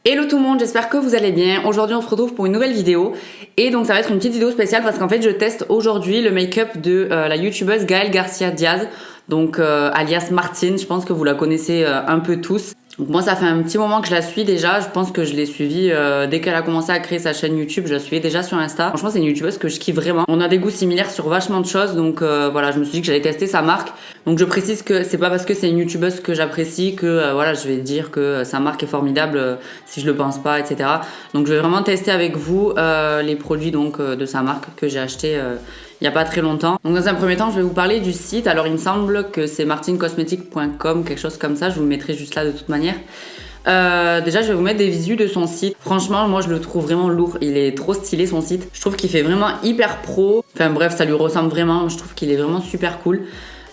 Hello tout le monde, j'espère que vous allez bien. Aujourd'hui on se retrouve pour une nouvelle vidéo et donc ça va être une petite vidéo spéciale parce qu'en fait je teste aujourd'hui le make-up de la youtubeuse Gaëlle Garcia Diaz, donc alias Martine, je pense que vous la connaissez un peu tous. Donc moi ça fait un petit moment que je la suis déjà, je pense que je l'ai suivie dès qu'elle a commencé à créer sa chaîne YouTube, je la suivais déjà sur Insta. Franchement c'est une youtubeuse que je kiffe vraiment. On a des goûts similaires sur vachement de choses, donc voilà, je me suis dit que j'allais tester sa marque. Donc je précise que c'est pas parce que c'est une youtubeuse que j'apprécie que voilà, je vais dire que sa marque est formidable si je le pense pas, etc. Donc je vais vraiment tester avec vous les produits donc de sa marque que j'ai acheté il n'y a pas très longtemps. Donc dans un premier temps, je vais vous parler du site. Alors il me semble que c'est martinecosmetics.com, quelque chose comme ça. Je vous le mettrai juste là de toute manière. Déjà, je vais vous mettre des visus de son site. Franchement, moi je le trouve vraiment lourd. Il est trop stylé son site. Je trouve qu'il fait vraiment hyper pro. Enfin bref, ça lui ressemble vraiment. Je trouve qu'il est vraiment super cool.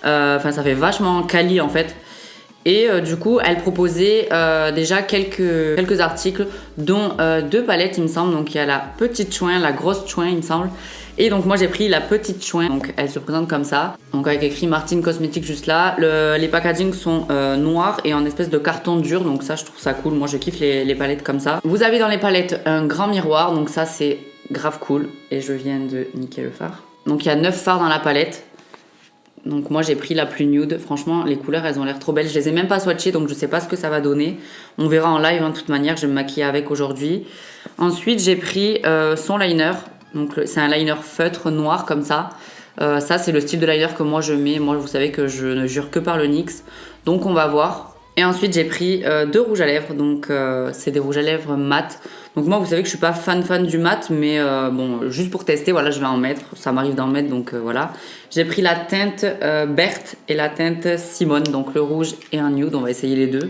Enfin, ça fait vachement quali en fait. Et du coup, elle proposait déjà quelques articles, dont 2 palettes, il me semble. Donc il y a la petite chouin, la grosse chouin, il me semble. Et donc moi j'ai pris la petite chouin, donc elle se présente comme ça, donc avec écrit Martine Cosmetics juste là. Les packagings sont noirs et en espèce de carton dur, donc ça je trouve ça cool, moi je kiffe les palettes comme ça. Vous avez dans les palettes un grand miroir, donc ça c'est grave cool, et je viens de niquer le fard. Donc il y a 9 fards dans la palette, donc moi j'ai pris la plus nude, franchement les couleurs elles ont l'air trop belles, je les ai même pas swatchées donc je sais pas ce que ça va donner. On verra en live, de toute manière, je vais me maquiller avec aujourd'hui. Ensuite j'ai pris son liner. Donc c'est un liner feutre noir comme ça. Ça c'est le style de liner que moi je mets. Moi vous savez que je ne jure que par le NYX. Donc on va voir. Et ensuite j'ai pris 2 rouges à lèvres. Donc c'est des rouges à lèvres mat. Donc moi vous savez que je suis pas fan du mat. Mais bon, juste pour tester, voilà, je vais en mettre. Ça m'arrive d'en mettre, donc voilà. J'ai pris la teinte Berthe et la teinte Simone. Donc le rouge et un nude, on va essayer les deux.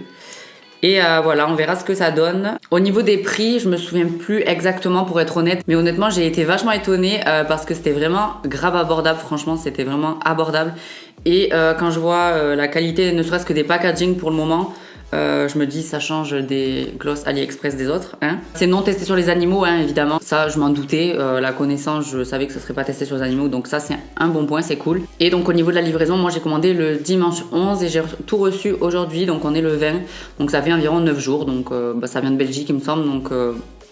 Et voilà, on verra ce que ça donne. Au niveau des prix, je me souviens plus exactement pour être honnête. Mais honnêtement, j'ai été vachement étonnée parce que c'était vraiment grave abordable. Franchement, c'était vraiment abordable. Et quand je vois la qualité, ne serait-ce que des packaging pour le moment, je me dis ça change des gloss AliExpress des autres. Hein. C'est non testé sur les animaux, hein, évidemment. Ça, je m'en doutais. La connaissance, je savais que ça serait pas testé sur les animaux. Donc ça, c'est un bon point, c'est cool. Et donc au niveau de la livraison, moi j'ai commandé le dimanche 11 et j'ai tout reçu aujourd'hui. Donc on est le 20. Donc ça fait environ 9 jours. Donc ça vient de Belgique, il me semble. Donc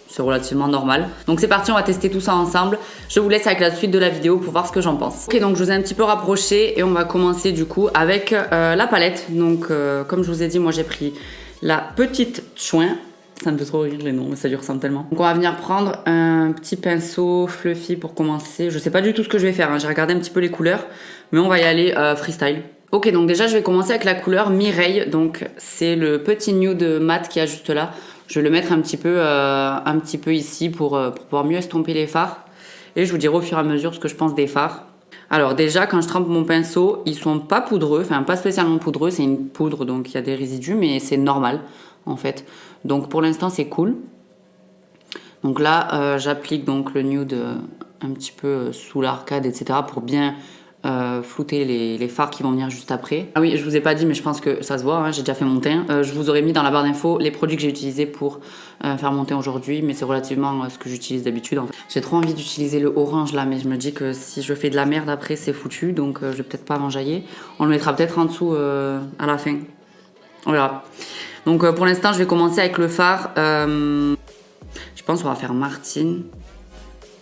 c'est relativement normal. Donc c'est parti, on va tester tout ça ensemble. Je vous laisse avec la suite de la vidéo pour voir ce que j'en pense. Ok, donc je vous ai un petit peu rapproché et on va commencer du coup avec la palette. Donc comme je vous ai dit, moi j'ai pris la petite chouin. Ça me fait trop rire les noms, mais ça lui ressemble tellement. Donc on va venir prendre un petit pinceau fluffy pour commencer. Je sais pas du tout ce que je vais faire, hein. J'ai regardé un petit peu les couleurs, mais on va y aller freestyle. Ok, donc déjà je vais commencer avec la couleur Mireille. Donc c'est le petit nude mat qu'il y a juste là. Je vais le mettre un petit peu ici pour pouvoir mieux estomper les fards. Et je vous dirai au fur et à mesure ce que je pense des fards. Alors déjà, quand je trempe mon pinceau, ils sont pas poudreux, enfin pas spécialement poudreux, c'est une poudre donc il y a des résidus, mais c'est normal en fait. Donc pour l'instant c'est cool. Donc là, j'applique donc le nude un petit peu sous l'arcade, etc. pour bien flouter les fards qui vont venir juste après. Ah oui, je vous ai pas dit, mais je pense que ça se voit, hein, j'ai déjà fait mon teint. Je vous aurais mis dans la barre d'infos les produits que j'ai utilisés pour faire mon teint aujourd'hui, mais c'est relativement ce que j'utilise d'habitude. En fait. J'ai trop envie d'utiliser le orange là, mais je me dis que si je fais de la merde après, c'est foutu, donc je vais peut-être pas m'enjailler. On le mettra peut-être en dessous à la fin. On verra. Donc pour l'instant, je vais commencer avec le fard. Je pense qu'on va faire Martine,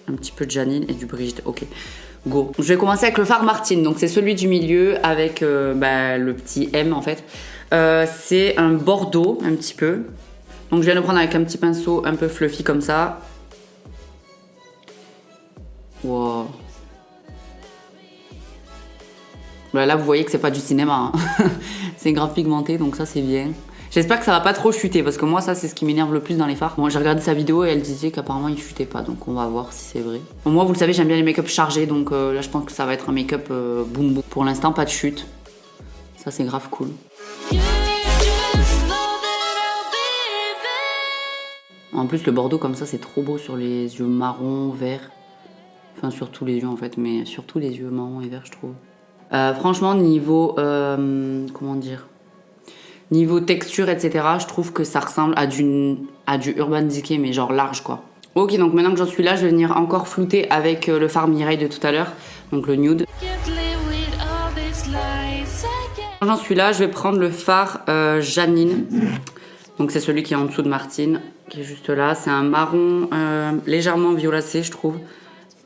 un petit peu de Janine et du Brigitte. Ok. Go. Je vais commencer avec le fard Martine, donc c'est celui du milieu avec le petit M en fait. C'est un bordeaux un petit peu. Donc je viens de le prendre avec un petit pinceau un peu fluffy comme ça. Wow. Là vous voyez que c'est pas du cinéma, hein. C'est grave pigmenté donc ça c'est bien. J'espère que ça va pas trop chuter parce que moi ça c'est ce qui m'énerve le plus dans les fards. Moi j'ai regardé sa vidéo et elle disait qu'apparemment il chutait pas, donc on va voir si c'est vrai. Bon, moi vous le savez, j'aime bien les make-up chargés, donc là je pense que ça va être un make-up boum boum. Pour l'instant pas de chute, ça c'est grave cool. En plus le bordeaux comme ça c'est trop beau sur les yeux marron, vert. Enfin sur tous les yeux en fait, mais surtout les yeux marron et vert je trouve. Franchement niveau, comment dire, niveau texture, etc., je trouve que ça ressemble à du Urban Decay, mais genre large, quoi. Ok, donc maintenant que j'en suis là, je vais venir encore flouter avec le fard Mireille de tout à l'heure, donc le nude. Quand j'en suis là, je vais prendre le fard Janine. Donc c'est celui qui est en dessous de Martine, qui est juste là. C'est un marron légèrement violacé, je trouve.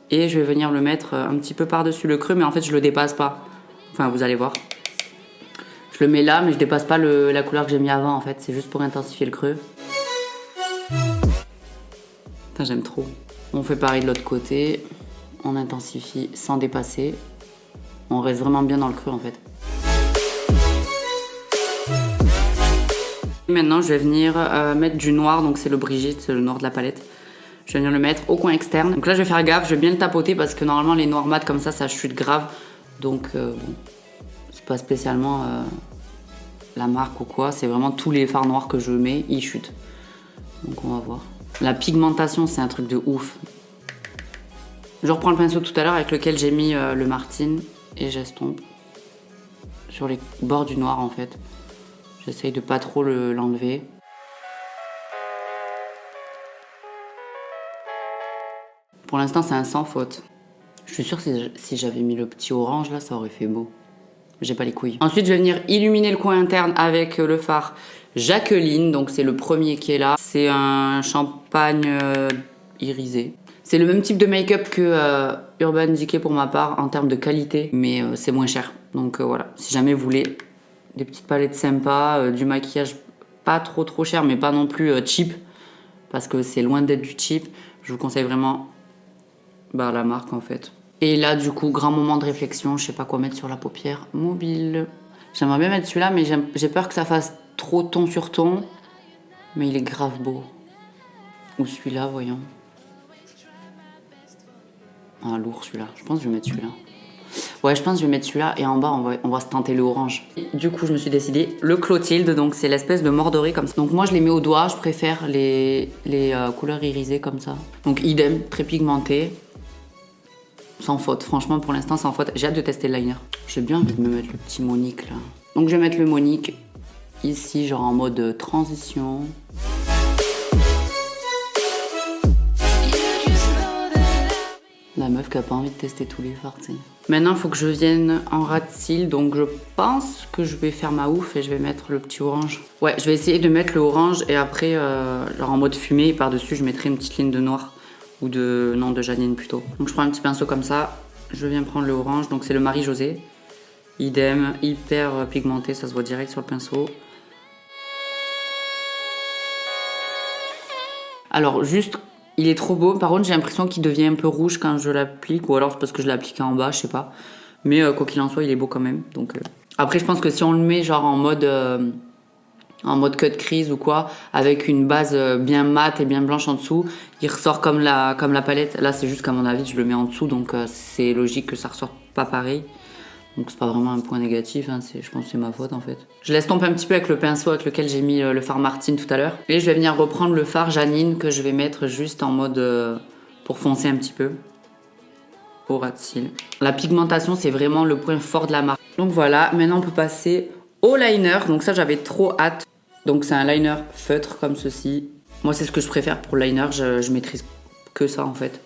Et je vais venir le mettre un petit peu par-dessus le creux, mais en fait je le dépasse pas. Enfin, vous allez voir. Je le mets là, mais je dépasse pas la couleur que j'ai mis avant en fait. C'est juste pour intensifier le creux. Putain, j'aime trop. On fait pareil de l'autre côté. On intensifie sans dépasser. On reste vraiment bien dans le creux en fait. Maintenant, je vais venir mettre du noir. Donc c'est le Brigitte, c'est le noir de la palette. Je vais venir le mettre au coin externe. Donc là, je vais faire gaffe. Je vais bien le tapoter parce que normalement, les noirs mat comme ça chute grave. Donc bon, c'est pas spécialement la marque ou quoi. C'est vraiment tous les fards noirs que je mets, ils chutent. Donc on va voir. La pigmentation, c'est un truc de ouf. Je reprends le pinceau tout à l'heure avec lequel j'ai mis le Martine et j'estompe sur les bords du noir en fait. J'essaye de pas trop l'enlever. Pour l'instant, c'est un sans faute. Je suis sûre que si j'avais mis le petit orange là, ça aurait fait beau. J'ai pas les couilles. Ensuite, je vais venir illuminer le coin interne avec le fard Jacqueline. Donc c'est le premier qui est là. C'est un champagne irisé. C'est le même type de make-up que Urban Decay pour ma part en termes de qualité, mais c'est moins cher. Donc voilà, si jamais vous voulez des petites palettes sympas, du maquillage pas trop cher, mais pas non plus cheap, parce que c'est loin d'être du cheap, je vous conseille vraiment la marque en fait. Et là du coup, grand moment de réflexion, je sais pas quoi mettre sur la paupière mobile. J'aimerais bien mettre celui-là, mais j'ai peur que ça fasse trop ton sur ton, mais il est grave beau. Ou celui-là, voyons. Ah, lourd celui-là. Je pense que je vais mettre celui-là. Ouais, je pense que je vais mettre celui-là et en bas, on va se tenter le orange. Du coup, je me suis décidée. Le Clotilde, donc c'est l'espèce de mordoré comme ça. Donc moi, je les mets au doigt. Je préfère les couleurs irisées comme ça. Donc idem, très pigmenté. Sans faute. Franchement, pour l'instant, sans faute. J'ai hâte de tester le liner. J'ai bien envie de me mettre le petit Monique là. Donc je vais mettre le Monique ici, genre en mode transition. La meuf qui a pas envie de tester tous les fards, tu sais. Maintenant, il faut que je vienne en ras de cils, donc je pense que je vais faire ma ouf et je vais mettre le petit orange. Ouais, je vais essayer de mettre le orange et après, genre en mode fumée, et par-dessus, je mettrai une petite ligne de noir. Ou de Janine plutôt. Donc je prends un petit pinceau comme ça, je viens prendre le orange, donc c'est le Marie-Josée. Idem, hyper pigmenté, ça se voit direct sur le pinceau. Alors juste... Il est trop beau. Par contre, j'ai l'impression qu'il devient un peu rouge quand je l'applique. Ou alors c'est parce que je l'ai appliqué en bas, je sais pas. Mais quoi qu'il en soit, il est beau quand même. Donc, après, je pense que si on le met genre en mode cut crease ou quoi, avec une base bien mate et bien blanche en dessous, il ressort comme la palette. Là, c'est juste qu'à mon avis, je le mets en dessous. Donc c'est logique que ça ressorte pas pareil. Donc c'est pas vraiment un point négatif, hein, je pense que c'est ma faute en fait. Je l'estompe un petit peu avec le pinceau avec lequel j'ai mis le fard Martine tout à l'heure. Et je vais venir reprendre le fard Janine que je vais mettre juste en mode pour foncer un petit peu. Au ras de cils. La pigmentation c'est vraiment le point fort de la marque. Donc voilà, maintenant on peut passer au liner. Donc ça j'avais trop hâte. Donc c'est un liner feutre comme ceci. Moi c'est ce que je préfère pour le liner, je maîtrise que ça en fait.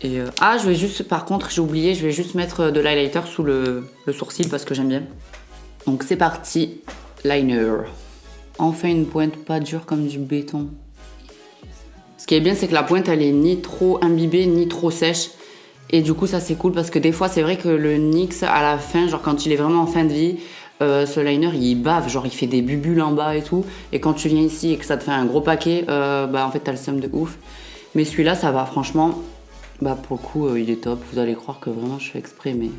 Et je vais juste, par contre, j'ai oublié, je vais juste mettre de l'highlighter sous le sourcil parce que j'aime bien. Donc c'est parti, liner. Enfin une pointe pas dure comme du béton. Ce qui est bien, c'est que la pointe, elle est ni trop imbibée, ni trop sèche. Et du coup, ça c'est cool parce que des fois, c'est vrai que le NYX, à la fin, genre quand il est vraiment en fin de vie, ce liner, il bave, genre il fait des bulles en bas et tout. Et quand tu viens ici et que ça te fait un gros paquet, en fait, t'as le seum de ouf. Mais celui-là, ça va, franchement... pour le coup, il est top. Vous allez croire que vraiment je fais exprès, mais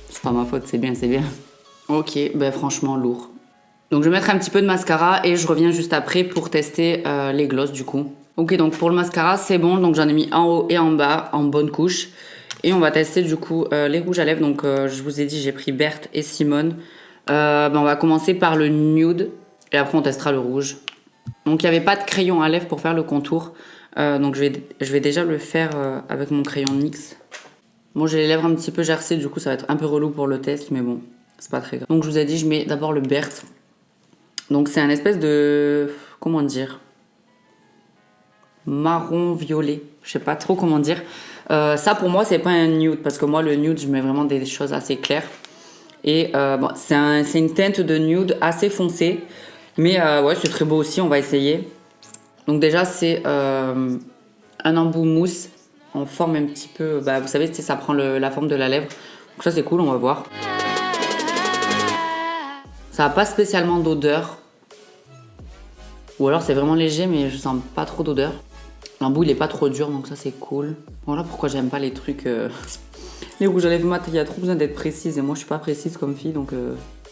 c'est pas ma faute, c'est bien, c'est bien. Ok, franchement lourd. Donc je vais mettre un petit peu de mascara et je reviens juste après pour tester les glosses du coup. Ok, donc pour le mascara, c'est bon. Donc j'en ai mis en haut et en bas, en bonne couche. Et on va tester du coup les rouges à lèvres. Donc je vous ai dit, j'ai pris Berthe et Simone. On va commencer par le nude et après on testera le rouge. Donc il n'y avait pas de crayon à lèvres pour faire le contour. Donc je vais déjà le faire avec mon crayon NYX. Bon, j'ai les lèvres un petit peu gercées, du coup ça va être un peu relou pour le test, mais bon, c'est pas très grave. Donc je vous ai dit, je mets d'abord le Berthe. Donc c'est un espèce de... comment dire, marron violet. Je sais pas trop comment dire. Ça pour moi c'est pas un nude, parce que moi le nude je mets vraiment des choses assez claires. Et c'est une teinte de nude assez foncée. Mais ouais, c'est très beau aussi, on va essayer. Donc déjà, c'est un embout mousse en forme un petit peu... Bah, vous savez, ça prend la forme de la lèvre. Donc ça, c'est cool, on va voir. Ça n'a pas spécialement d'odeur. Ou alors, c'est vraiment léger, mais je sens pas trop d'odeur. L'embout, il est pas trop dur, donc ça, c'est cool. Voilà pourquoi j'aime pas les trucs... Les rouges à lèvres mat, il y a trop besoin d'être précise. Et moi, je suis pas précise comme fille, donc...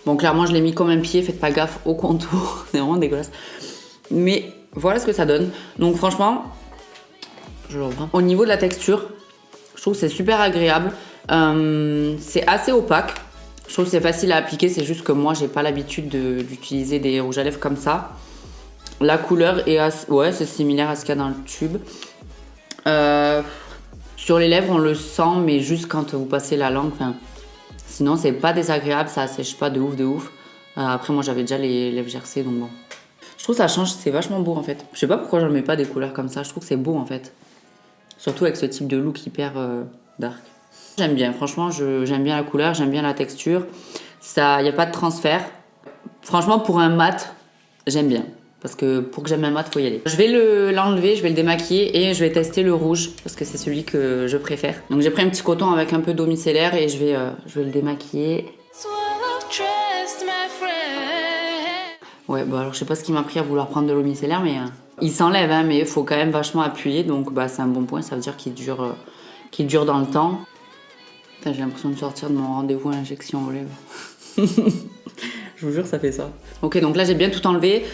Bon, clairement, je l'ai mis comme un pied. Faites pas gaffe au contour. C'est vraiment dégueulasse. Mais voilà ce que ça donne. Donc franchement, je le reprends. Au niveau de la texture, je trouve que c'est super agréable. C'est assez opaque. Je trouve que c'est facile à appliquer. C'est juste que moi, j'ai pas l'habitude d'utiliser des rouges à lèvres comme ça. La couleur est ouais, c'est similaire à ce qu'il y a dans le tube. Sur les lèvres, on le sent, mais juste quand vous passez la langue. Sinon, c'est pas désagréable, ça assèche pas de ouf. Après, moi, j'avais déjà les lèvres gercées, donc bon. Je trouve que ça change, c'est vachement beau en fait. Je sais pas pourquoi je mets pas des couleurs comme ça, je trouve que c'est beau en fait. Surtout avec ce type de look hyper dark. J'aime bien, franchement, j'aime bien la couleur, j'aime bien la texture. Il n'y a pas de transfert. Franchement, pour un mat, j'aime bien. Parce que pour que j'aime un mat, il faut y aller. Je vais l'enlever, je vais le démaquiller et je vais tester le rouge parce que c'est celui que je préfère. Donc j'ai pris un petit coton avec un peu d'eau micellaire et je vais le démaquiller. Ouais, bah alors je sais pas ce qui m'a pris à vouloir prendre de l'eau micellaire, mais il s'enlève, hein, mais il faut quand même vachement appuyer, donc bah c'est un bon point, ça veut dire qu'il dure dans le temps. Putain, j'ai l'impression de sortir de mon rendez-vous à injection aux lèvres. Je vous jure, ça fait ça. Ok, donc là j'ai bien tout enlevé.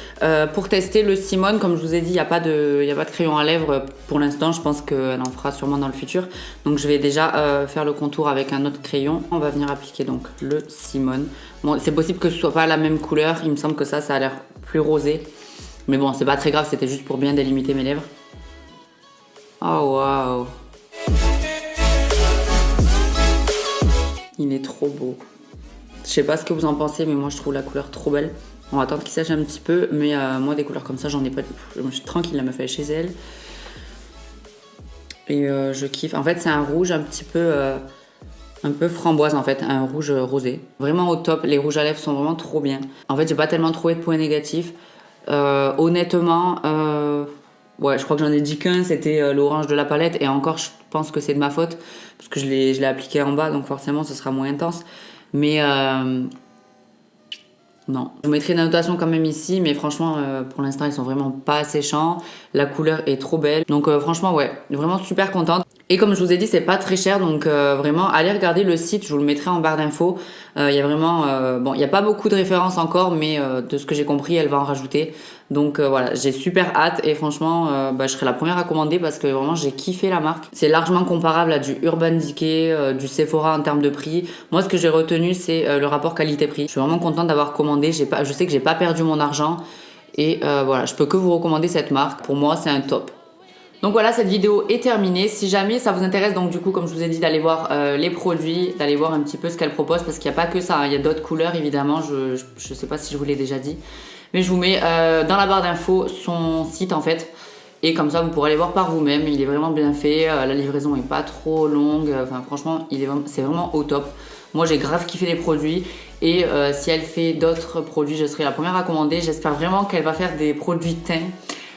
Pour tester le Simone, comme je vous ai dit, il n'y a pas de crayon à lèvres pour l'instant. Je pense qu'elle en fera sûrement dans le futur. Donc je vais déjà faire le contour avec un autre crayon. On va venir appliquer donc le Simone. Bon, c'est possible que ce soit pas la même couleur. Il me semble que ça a l'air plus rosé. Mais bon, c'est pas très grave, c'était juste pour bien délimiter mes lèvres. Oh waouh! Il est trop beau. Je sais pas ce que vous en pensez, mais moi je trouve la couleur trop belle. On va attendre qu'il sèche un petit peu, mais moi des couleurs comme ça, j'en ai pas du tout. Je suis tranquille, la meuf elle est chez elle. Et je kiffe. En fait, c'est un rouge un peu framboise en fait, un rouge rosé. Vraiment au top, les rouges à lèvres sont vraiment trop bien. En fait, j'ai pas tellement trouvé de points négatifs. Honnêtement, ouais, je crois que j'en ai dit qu'un, c'était l'orange de la palette. Et encore, je pense que c'est de ma faute, parce que je l'ai appliqué en bas, donc forcément, ce sera moins intense. Mais non, je vous mettrai une annotation quand même ici, mais franchement, pour l'instant, ils sont vraiment pas asséchants. La couleur est trop belle. Donc franchement, ouais, vraiment super contente. Et comme je vous ai dit, c'est pas très cher, donc vraiment, allez regarder le site, je vous le mettrai en barre d'infos. Il y a vraiment, bon, il n'y a pas beaucoup de références encore, mais de ce que j'ai compris, elle va en rajouter. Donc voilà, j'ai super hâte et franchement, je serai la première à commander parce que vraiment, j'ai kiffé la marque. C'est largement comparable à du Urban Decay, du Sephora en termes de prix. Moi, ce que j'ai retenu, c'est le rapport qualité-prix. Je suis vraiment contente d'avoir commandé. Je sais que j'ai pas perdu mon argent et voilà, je peux que vous recommander cette marque. Pour moi, c'est un top. Donc voilà, cette vidéo est terminée. Si jamais ça vous intéresse, donc du coup, comme je vous ai dit, d'aller voir les produits, d'aller voir un petit peu ce qu'elle propose, parce qu'il n'y a pas que ça, hein. Il y a d'autres couleurs évidemment, je sais pas si je vous l'ai déjà dit, mais je vous mets dans la barre d'infos son site en fait, et comme ça vous pourrez aller voir par vous-même. Il est vraiment bien fait, la livraison est pas trop longue, enfin franchement, c'est vraiment au top. Moi j'ai grave kiffé les produits et si elle fait d'autres produits, je serai la première à commander. J'espère vraiment qu'elle va faire des produits teint,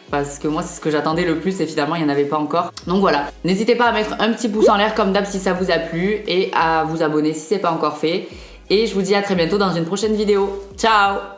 parce que moi c'est ce que j'attendais le plus et finalement il n'y en avait pas encore. Donc voilà, n'hésitez pas à mettre un petit pouce en l'air comme d'hab si ça vous a plu et à vous abonner si c'est pas encore fait. Et je vous dis à très bientôt dans une prochaine vidéo. Ciao!